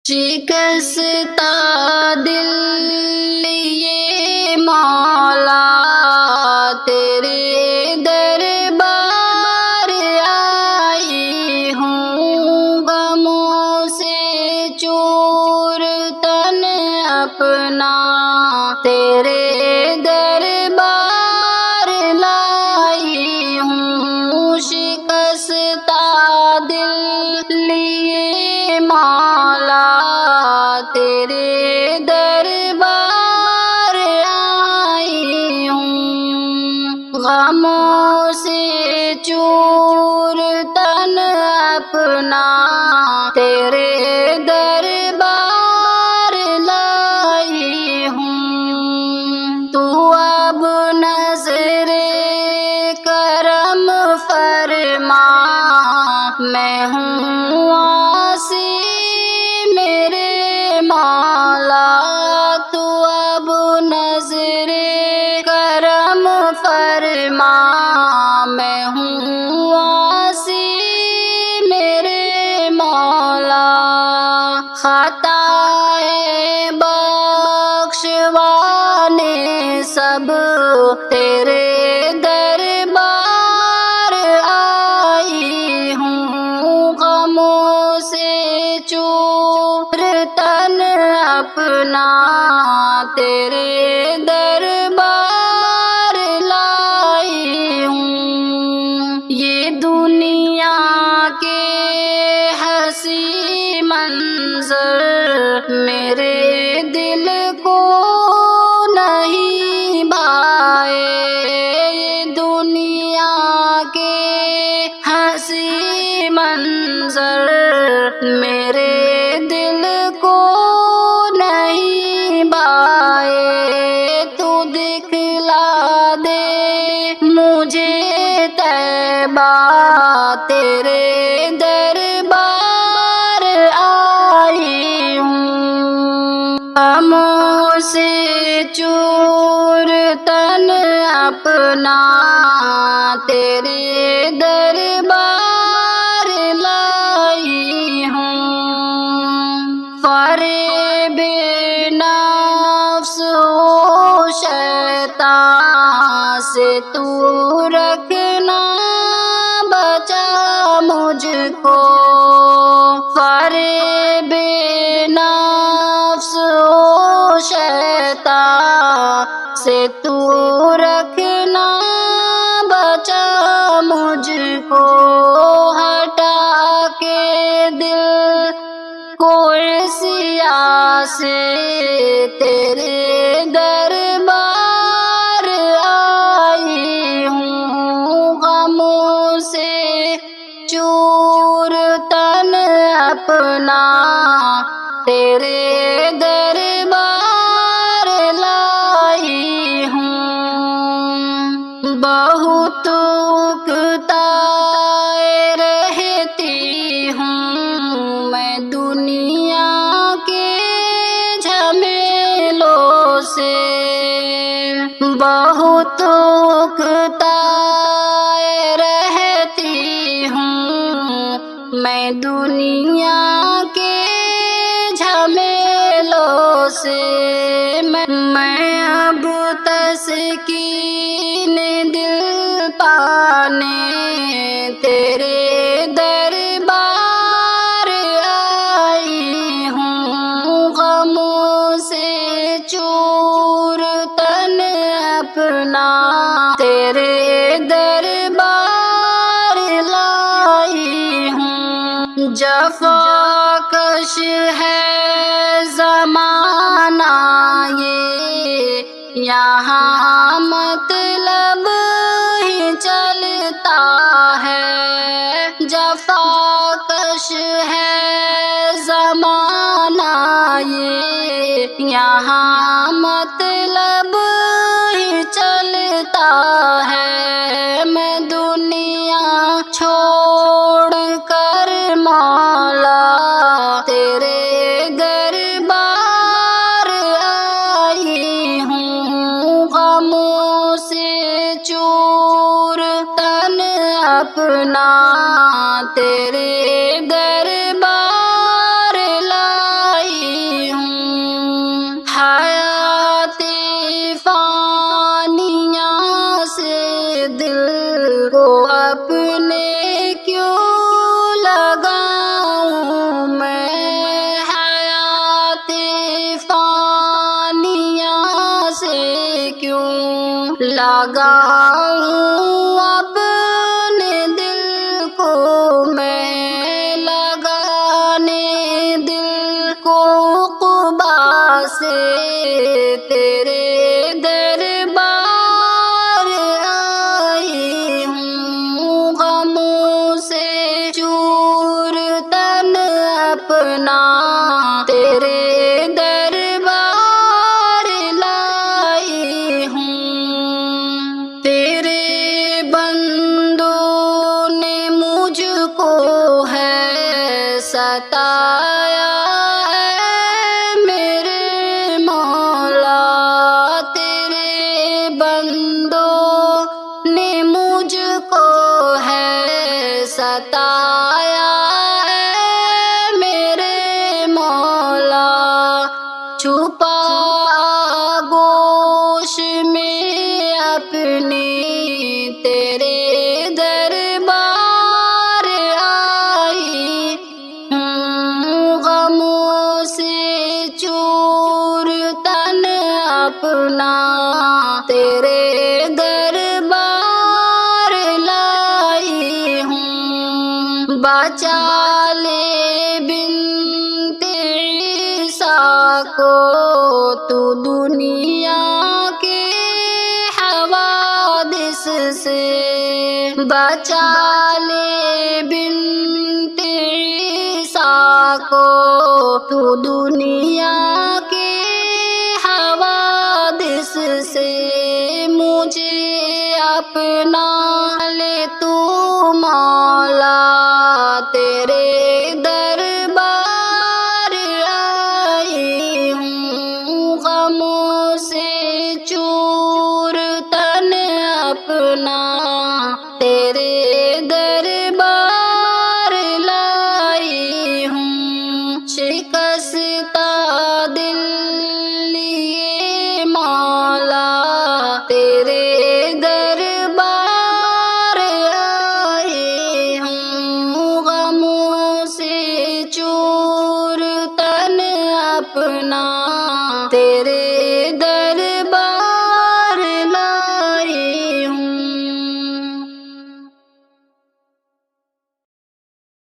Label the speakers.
Speaker 1: شکستہ دل لیے مولا تیرے دربار آئی ہوں، غموں سے چور تن اپنا تیرے دربار لائی ہوں، شکستہ دل لیے مولا تیرے دربار آئی ہوں، غموں سے چور تن اپنا تیرے دربار لائی ہوں، تو اب نظر کرم فرما، میں ہوں عاصی میرے مولا، تو اب نظر کرم فرما، میں ہوں عاصی میرے مولا، خطائیں بخشوانے سب تیرے دربار آئی ہوں، غموں سے چور تن اپنا تیرے دربار لائی ہوں، یہ دنیا کے حسین منظر میرے دل کو نہیں بھائے، یہ دنیا کے حسین منظر میرے دل کو نہیں بھائے، تو دکھلا دے مجھے طیبہ تیرے دربار آئی ہوں، غموں سے چور تن اپنا تیرے دربار لائی ہوں، فریب نفس و شیطان سے تو رکھنا بچا مجھ کو، فریب نفس و شیطان سے تو رکھنا بچا مجھ کو، ہٹا کے دل کو عصیاں سے تیرے دربار آئی ہوں، غموں سے چور تن اپنا تیرے دربار لائی ہوں، بہت اکتا رہتی ہوں میں دنیا کے جھمیلوں سے، بہت اکتا رہتی ہوں میں دنیا کے جھمیلوں سے، میں اب تسکین دل پانے تیرے دربار آئی ہوں، غموں سے چور تن اپنا تیرے دربار لائی ہوں، جفا کش ہے زمانہ یہ یہاں مطلب ہی چلتا ہے، جفا کش ہے زمانہ یہ یہاں مطلب ہی چلتا ہے، میں دنیا چھوڑ کر مولا تیرے دربار آئی ہوں، غموں سے چور تن اپنا تیرے دربار لائی بچا لے بنت عیسیٰ کو تو دنیا کے حوادث سے، بچا لے بنت عیسیٰ کو تو دنیا کے حوادث سے، مجھے اپنا لے تو مولا، تیرے دربار آئی ہوں، غموں سے چور تن اپنا تیرے در